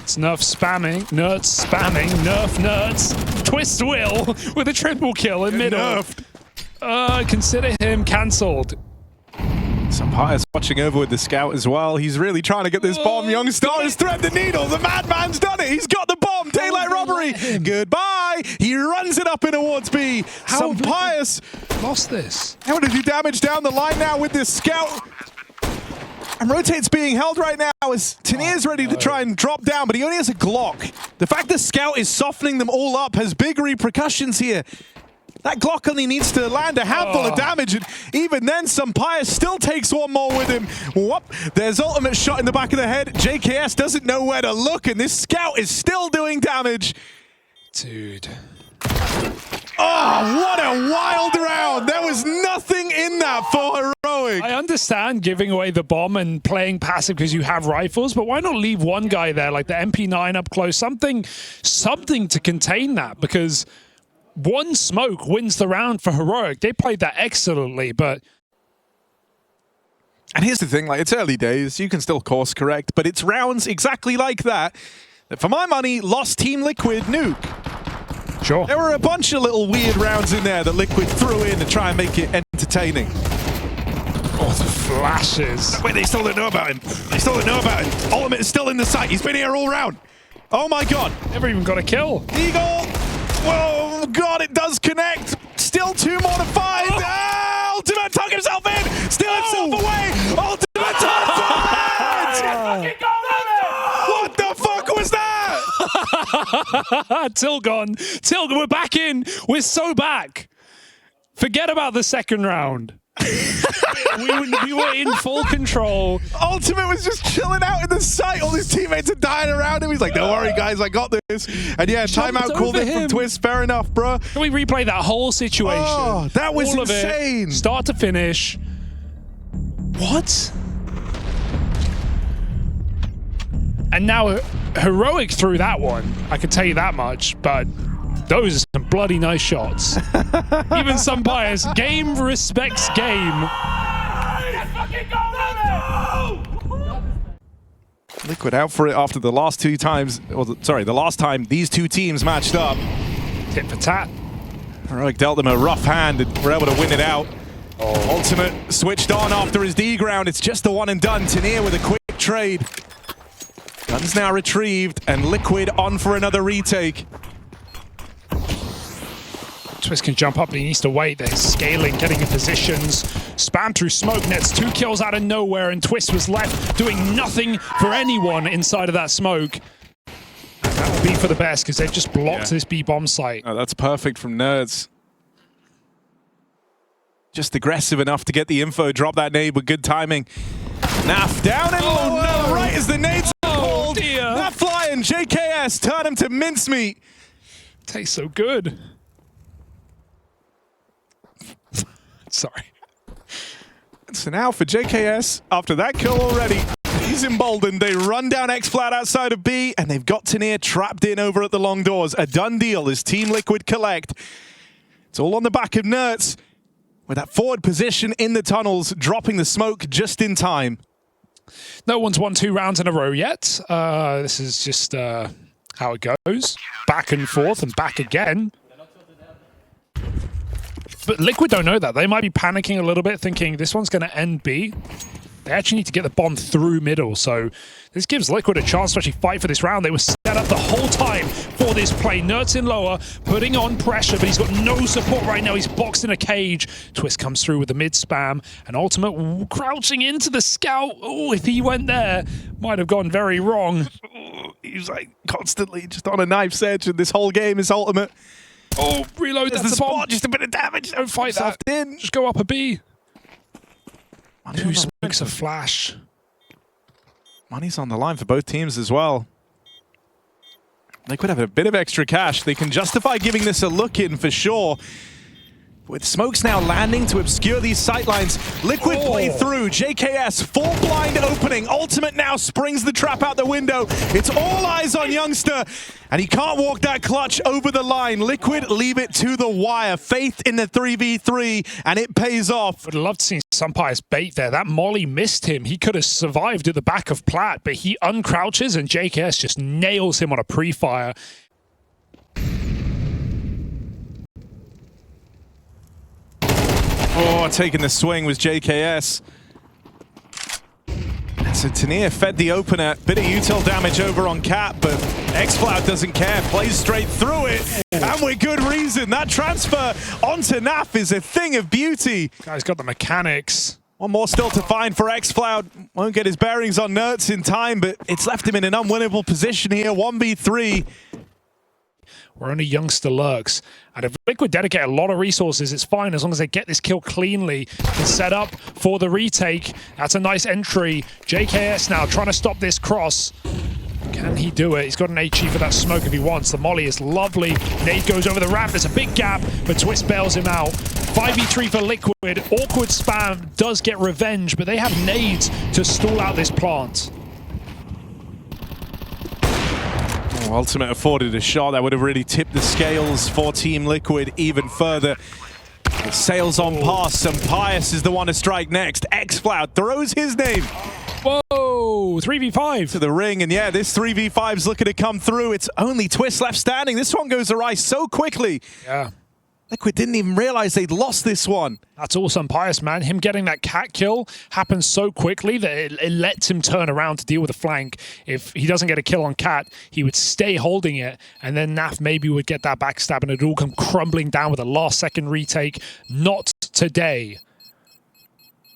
It's Nerf spamming. NertZ spamming. NertZ. Twist will with a triple kill in middle. Nerfed. Consider him cancelled. Sampaio's watching over with the scout as well. He's really trying to get this bomb. Young Star has threaded the needle. The madman's done it. He's got the bomb. Daylight robbery. Goodbye. He runs it up in towards B. Sampaio Lost this. how to do damage down the line now with this scout. And Rotate's being held right now as Tanir's ready to try and drop down, but he only has a Glock. The fact the scout is softening them all up has big repercussions here. That Glock only needs to land a handful of damage, and even then, Sampaio still takes one more with him. Whoop! There's ultimate shot in the back of the head. JKS doesn't know where to look, and this scout is still doing damage. Dude. Oh, what a wild round! There was nothing in that for Heroic. I understand giving away the bomb and playing passive because you have rifles, but why not leave one guy there, like the MP9 up close, something to contain that, because one smoke wins the round for Heroic. They played that excellently, but... And here's the thing, like, it's early days, you can still course correct, but it's rounds exactly like that for my money, lost Team Liquid Nuke. Sure. There were a bunch of little weird rounds in there that Liquid threw in to try and make it entertaining. Oh, the flashes. Wait, they still don't know about him. They still don't know about him. Ultimate is still in the site. He's been here all round. Oh my god. Never even got a kill. Eagle. Whoa, god, it does connect. Still two more to find. Oh. Ultimate tuck himself in. Steal himself away. Ultimate tuck forward. What the fuck was that? Tilgon, we're back in. We're so back. Forget about the second round. we were in full control. Ultimate was just chilling out in the site. All his teammates are dying around him. He's like, don't worry, guys, I got this. And yeah, timeout called in from Twist. Fair enough, bro. Can we replay that whole situation? Oh, that was all insane. Of it, start to finish. What? And now Heroic threw that one. I can tell you that much, but those are some bloody nice shots. Even Sampaio, game respects game. Liquid out for it after the last two times, or the last time these two teams matched up. Tit for tat. Heroic dealt them a rough hand and were able to win it out. Ultimate switched on after his D ground. It's just the one and done. Tanir with a quick trade. Gun's now retrieved and Liquid on for another retake. Twist can jump up, but he needs to wait. They're scaling, getting in positions. Spam through smoke nets, 2 kills out of nowhere, and Twist was left doing nothing for anyone inside of that smoke. And that will be for the best, because they've just blocked this B-bomb site. Oh, that's perfect from NertZ. Just aggressive enough to get the info, drop that nade with good timing. Naf down and low, no. Right as the nades are called. Dear. That flying JKS turn him to mincemeat. Tastes so good. Sorry. So now for JKS, after that kill already, he's emboldened. They run down X-Flat outside of B, and they've got Tanir trapped in over at the long doors. A done deal as Team Liquid collect. It's all on the back of NertZ, with that forward position in the tunnels, dropping the smoke just in time. No one's won 2 rounds in a row yet. This is just how it goes. Back and forth and back again. But Liquid don't know that. They might be panicking a little bit, thinking this one's going to end B. They actually need to get the bomb through middle, so this gives Liquid a chance to actually fight for this round. They were set up the whole time for this play. NertZ in lower, putting on pressure, but he's got no support right now. He's boxed in a cage. Twist comes through with the mid spam, and Ultimate crouching into the scout. Oh, if he went there, might have gone very wrong. He was like constantly just on a knife's edge, and this whole game is Ultimate. Oh, reload, that's the the spot, bomb. just a bit of damage. Don't fight that. In. Just go up a B. Money 2 smokes, a flash. Money's on the line for both teams as well. They could have a bit of extra cash. They can justify giving this a look in for sure. With smokes now landing to obscure these sightlines, Liquid play through. JKS, full blind opening. Ultimate now springs the trap out the window. It's all eyes on Youngster, and he can't walk that clutch over the line. Liquid leave it to the wire. Faith in the 3v3, and it pays off. Would have loved to see Sunpire's bait there. That molly missed him. He could have survived at the back of Plat, but he uncrouches, and JKS just nails him on a pre-fire. Oh, taking the swing was JKS. So Tania fed the opener. Bit of util damage over on Cat, but xFloud doesn't care. Plays straight through it, and with good reason. That transfer onto Naf is a thing of beauty. Guy's got the mechanics. One more still to find for xFloud. Won't get his bearings on NertZ in time, but it's left him in an unwinnable position here. 1v3. Where only Youngster lurks. And if Liquid dedicate a lot of resources, it's fine as long as they get this kill cleanly and set up for the retake. That's a nice entry. JKS now trying to stop this cross. Can he do it? He's got an HE for that smoke if he wants. The molly is lovely. Nade goes over the ramp. There's a big gap, but Twist bails him out. 5v3 for Liquid. Awkward spam does get revenge, but they have nades to stall out this plant. Ultimate afforded a shot that would have really tipped the scales for Team Liquid even further. The sails on past, and Pius is the one to strike next. xFloud throws his name. Whoa, 3v5. To the ring, and yeah, this 3v5's looking to come through. It's only Twist left standing. This one goes awry so quickly. Yeah. Liquid didn't even realize they'd lost this one. That's awesome, Pius, man. Him getting that cat kill happened so quickly that it lets him turn around to deal with the flank. If he doesn't get a kill on Cat, he would stay holding it, and then Naf maybe would get that backstab, and it'd all come crumbling down with a last-second retake. Not today.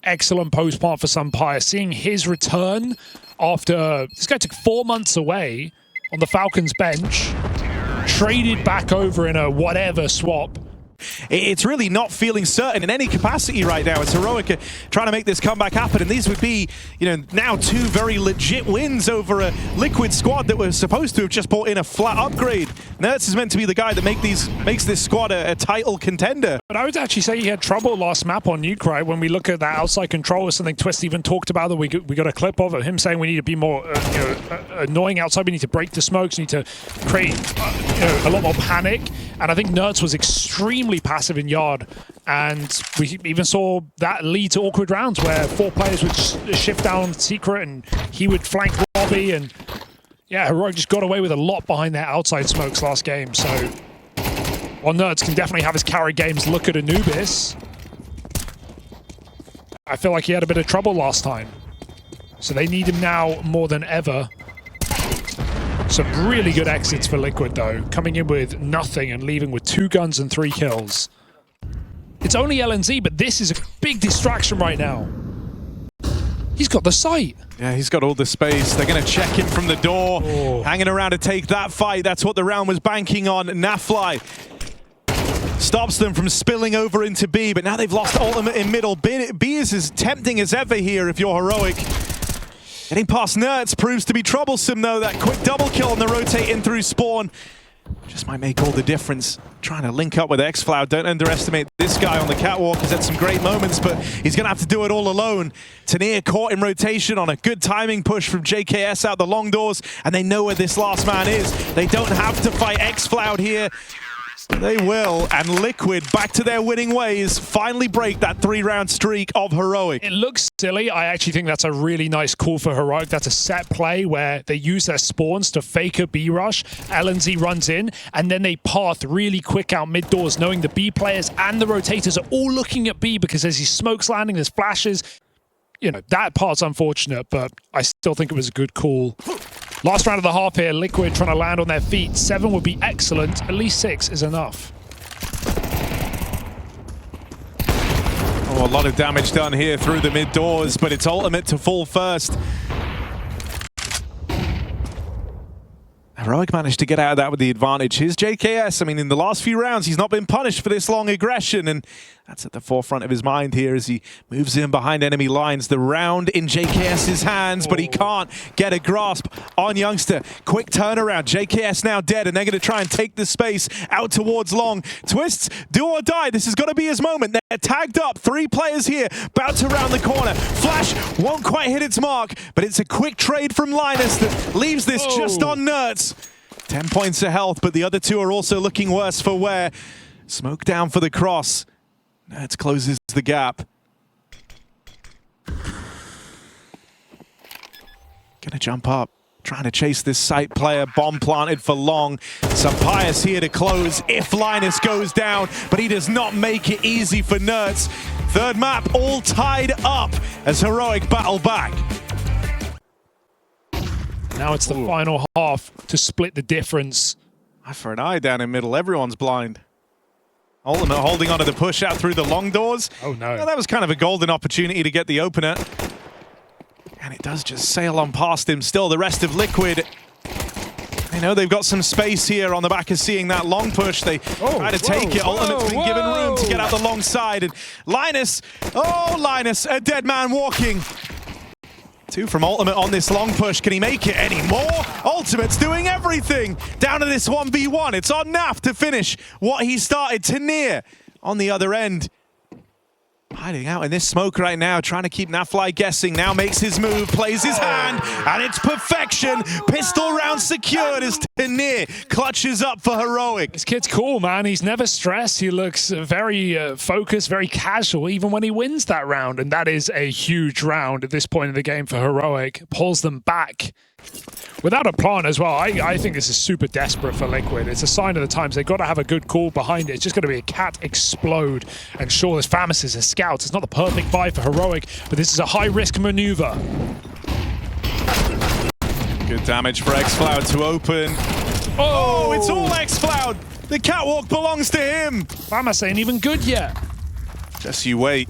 Excellent post-plant for Sunpire. Seeing his return after... This guy took 4 months away on the Falcons bench, traded back over in a whatever swap. It's really not feeling certain in any capacity right now. It's Heroic trying to make this comeback happen, and these would be, now two very legit wins over a Liquid squad that was supposed to have just brought in a flat upgrade. NertZ is meant to be the guy that makes this squad a title contender. But I would actually say he had trouble last map on Nuke, right? When we look at that outside control, something Twist even talked about that we got a clip of him saying we need to be more annoying outside. We need to break the smokes. We need to create a lot more panic. And I think NertZ was extremely passive in Yard, and we even saw that lead to awkward rounds where 4 players would shift down Secret and he would flank Robbie, and yeah, Heroic just got away with a lot behind their outside smokes last game. So while NertZ can definitely have his carry games, look at Anubis. I feel like he had a bit of trouble last time, so they need him now more than ever. Some really good exits for Liquid, though, coming in with nothing and leaving with 2 guns and 3 kills. It's only LNZ, but this is a big distraction right now. He's got the sight. Yeah, he's got all the space. They're going to check him from the door, hanging around to take that fight. That's what the round was banking on. Nafly stops them from spilling over into B, but now they've lost ultimate in middle. B is as tempting as ever here if you're Heroic. Getting past NertZ proves to be troublesome, though. That quick double kill on the rotate in through spawn just might make all the difference. Trying to link up with xFloud. Don't underestimate this guy on the catwalk. He's had some great moments, but he's going to have to do it all alone. Tania caught in rotation on a good timing push from JKS out the long doors, and they know where this last man is. They don't have to fight xFloud here. They will, and Liquid, back to their winning ways, finally break that 3-round streak of Heroic. It looks silly. I actually think that's a really nice call for Heroic. That's a set play where they use their spawns to fake a B rush. LNZ runs in, and then they path really quick out mid doors, knowing the B players and the rotators are all looking at B because there's these smokes landing, there's flashes. That part's unfortunate, but I still think it was a good call. Last round of the half here, Liquid trying to land on their feet. 7 would be excellent. At least 6 is enough. Oh, a lot of damage done here through the mid doors, but it's ultimate to fall first. Heroic managed to get out of that with the advantage. Here's JKS. I mean, in the last few rounds, he's not been punished for this long aggression, and That's at the forefront of his mind here as he moves in behind enemy lines. The round in JKS's hands, but he can't get a grasp on Youngster. Quick turnaround. JKS now dead, and they're going to try and take the space out towards long. Twists, do or die. This is going to be his moment. They're tagged up. 3 players here, about to round the corner. Flash won't quite hit its mark, but it's a quick trade from Linus that leaves this just on NertZ. 10 points of health, but the other 2 are also looking worse for wear. Smoke down for the cross. NertZ closes the gap. Gonna jump up, trying to chase this site player. Bomb planted for long. Sampius here to close if Linus goes down, but he does not make it easy for NertZ. Third map all tied up as Heroic battle back. Now it's the final half to split the difference. Eye for an eye down in middle. Everyone's blind. Ultimate holding onto the push out through the long doors. Oh no. Well, that was kind of a golden opportunity to get the opener. And it does just sail on past him. Still, the rest of Liquid, they know they've got some space here on the back of seeing that long push. They try to take it. Ultimate's been given room to get out the long side. And Linus, Linus, a dead man walking. 2 from Ultimate on this long push. Can he make it anymore? Ultimate's doing everything. Down to this 1v1. It's on Naf to finish what he started. Tanir on the other end. Hiding out in this smoke right now, trying to keep Nafly guessing. Now makes his move, plays his hand, and it's perfection. Pistol round secured as Tanir clutches up for Heroic. This kid's cool, man. He's never stressed. He looks very focused, very casual, even when he wins that round. And that is a huge round at this point in the game for Heroic. Pulls them back. Without a plan as well. I think this is super desperate for Liquid. It's a sign of the times. They've got to have a good call behind it. It's just going to be a cat explode. And sure, there's Famas as scouts. It's not the perfect buy for Heroic, but this is a high-risk maneuver. Good damage for xFloud to open. Oh, it's all xFloud. The catwalk belongs to him. Famas ain't even good yet. Just you wait.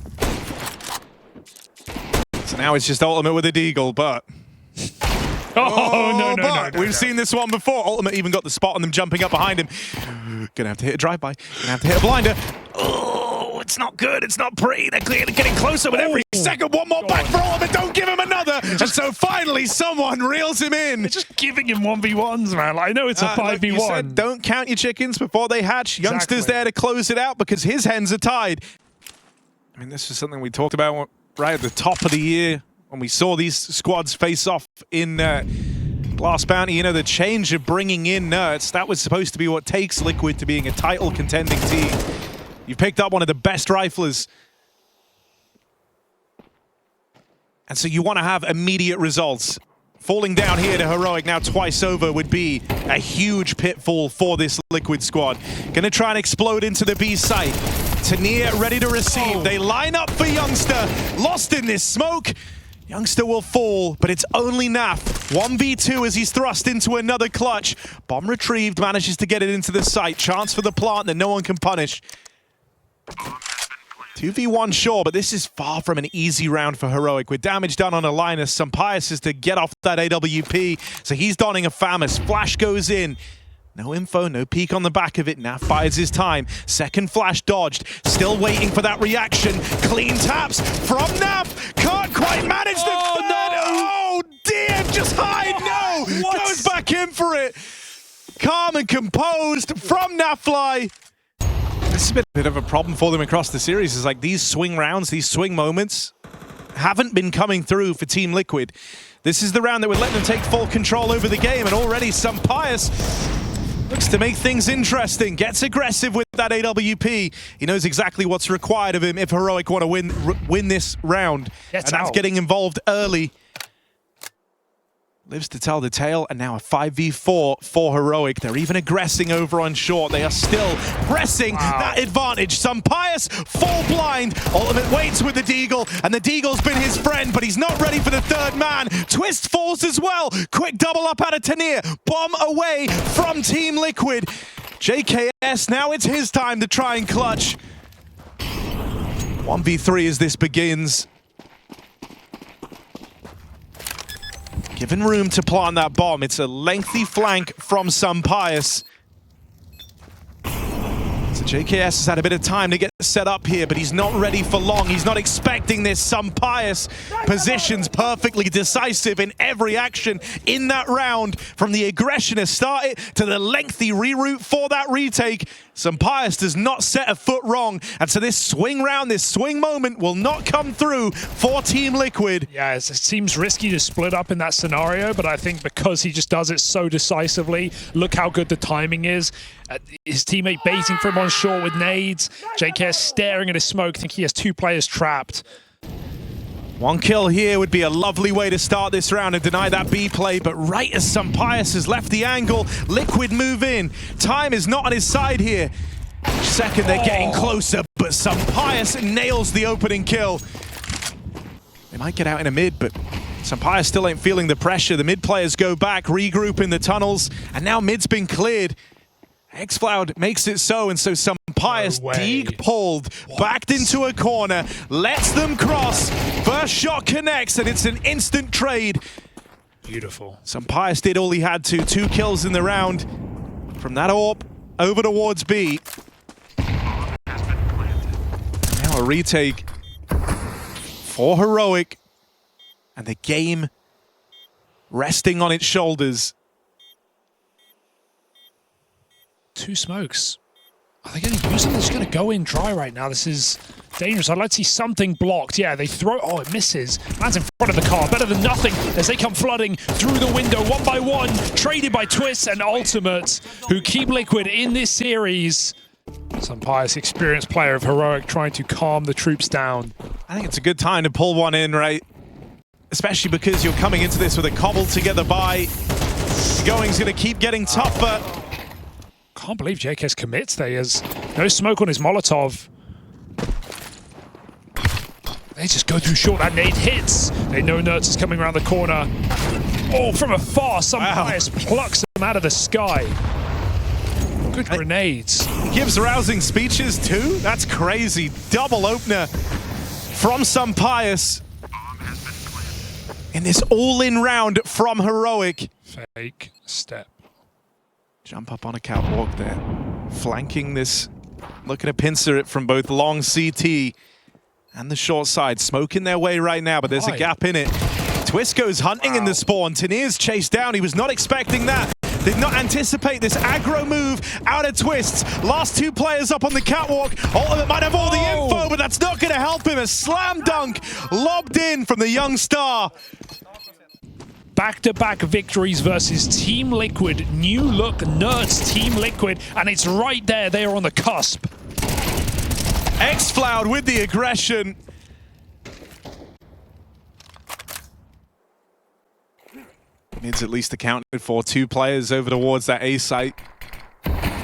So now it's just Ultimate with a deagle, but... No. We've seen this one before. Ultimate even got the spot on them jumping up behind him. Gonna have to hit a drive-by. Gonna have to hit a blinder. Oh, it's not good. It's not pretty. They're getting closer with every second. One more back for Ultimate. Don't give him another. And so finally someone reels him in. They're just giving him 1v1s, man. I know it's a 5v1. You said don't count your chickens before they hatch. Exactly. Youngster's there to close it out because his hens are tied. I mean, this is something we talked about right at the top of the year. When we saw these squads face off in Blast Bounty, you know, the change of bringing in NertZ, that was supposed to be what takes Liquid to being a title contending team. You've picked up one of the best riflers. And so you want to have immediate results. Falling down here to Heroic now twice over would be a huge pitfall for this Liquid squad. Gonna try and explode into the B site. Tanir ready to receive. They line up for Youngster. Lost in this smoke. Youngster will fall, but it's only Naf. 1v2 as he's thrust into another clutch. Bomb retrieved, manages to get it into the site. Chance for the plant that no one can punish. 2v1 sure, but this is far from an easy round for Heroic. With damage done on a Linus, Sampius is to get off that AWP, so he's donning a Famas. Flash goes in. No info, no peek on the back of it. Naf buys his time. Second flash dodged. Still waiting for that reaction. Clean taps from Naf. Can't quite manage the third. No. Oh dear, just hide. No. What? Goes back in for it. Calm and composed from Nafly. This has been a bit of a problem for them across the series. It's like these swing rounds, these swing moments haven't been coming through for Team Liquid. This is the round that would let them take full control over the game, and already Sampius looks to make things interesting, gets aggressive with that AWP. He knows exactly what's required of him if Heroic want to win this round. And that's getting involved early. Lives to tell the tale, and now a 5v4 for Heroic. They're even aggressing over on short. They are still pressing that advantage. Sampius fall blind. Ultimate waits with the deagle, and the deagle's been his friend, but he's not ready for the third man. Twist falls as well. Quick double up out of Tanir. Bomb away from Team Liquid. JKS, now it's his time to try and clutch. 1v3 as this begins. Given room to plant that bomb. It's a lengthy flank from Sampius. It's So JKS has had a bit of time to get set up here, but he's not ready for long. He's not expecting this. Some pious positions perfectly decisive in every action in that round. From the aggression to start it to the lengthy reroute for that retake, Some pious does not set a foot wrong. And so this swing round, this swing moment will not come through for Team Liquid. Yeah, it seems risky to split up in that scenario, but I think because he just does it so decisively, look how good the timing is. His teammate baiting for him on short with nades. JKS staring at his smoke, think he has two players trapped. One kill here would be a lovely way to start this round and deny that B play, but right as Some Pious has left the angle, Liquid move in. Time is not on his side here. Second, they're getting closer, but Some Pious nails the opening kill. They might get out in a mid, but Some Pious still ain't feeling the pressure. The mid players go back, regroup in the tunnels, and now mid's been cleared. Xcloud makes it so, and so Some Pious pulled, backed into a corner, lets them cross. First shot connects, and it's an instant trade. Beautiful. Some Pious did all he had to. 2 kills in the round. From that AWP over towards B. Now a retake for Heroic, and the game resting on its shoulders. 2 smokes. Are they going to use them? They're just going to go in dry right now. This is dangerous. I'd like to see something blocked. Yeah, they throw. Oh, it misses. Man's in front of the car. Better than nothing as they come flooding through the window one by one. Traded by Twist and Ultimate, who keep Liquid in this series. Some pious experienced player of Heroic trying to calm the troops down. I think it's a good time to pull one in, right? Especially because you're coming into this with a cobbled together buy. Going's going to keep getting tougher. Can't believe JKS commits there. He has no smoke on his Molotov. They just go through short. That nade hits. They know NertZ is coming around the corner. Oh, from afar, Some Pious plucks them out of the sky. Good grenades. Gives rousing speeches too? That's crazy. Double opener from Some Pious. In this all-in round from Heroic. Fake step. Jump up on a catwalk there. Flanking this. Looking to pincer it from both long CT and the short side. Smoking their way right now, but there's a gap in it. Twist goes hunting in the spawn. Tanir's chased down. He was not expecting that. Did not anticipate this aggro move out of Twists. Last 2 players up on the catwalk. Ultimate might have all the info, but that's not going to help him. A slam dunk lobbed in from the young star. Back-to-back victories versus Team Liquid. New look NertZ Team Liquid, and it's right there. They are on the cusp. Xcloud with the aggression. Mid's at least accounted for. 2 players over towards that A site.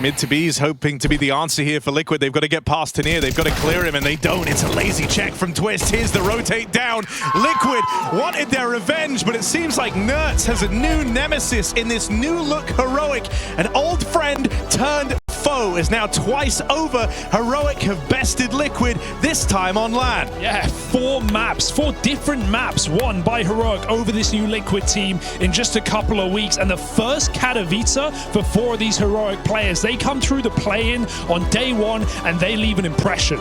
Mid to B is hoping to be the answer here for Liquid. They've got to get past Tanir. They've got to clear him, and they don't. It's a lazy check from Twist. Here's the rotate down. Liquid wanted their revenge, but it seems like NertZ has a new nemesis in this new look Heroic. An old friend turned foe is now twice over. Heroic have bested Liquid, this time on land. Yeah, 4 maps, 4 different maps won by Heroic over this new Liquid team in just a couple of weeks. And the first Katowice for 4 of these Heroic players. They come through the play-in on day 1 and they leave an impression.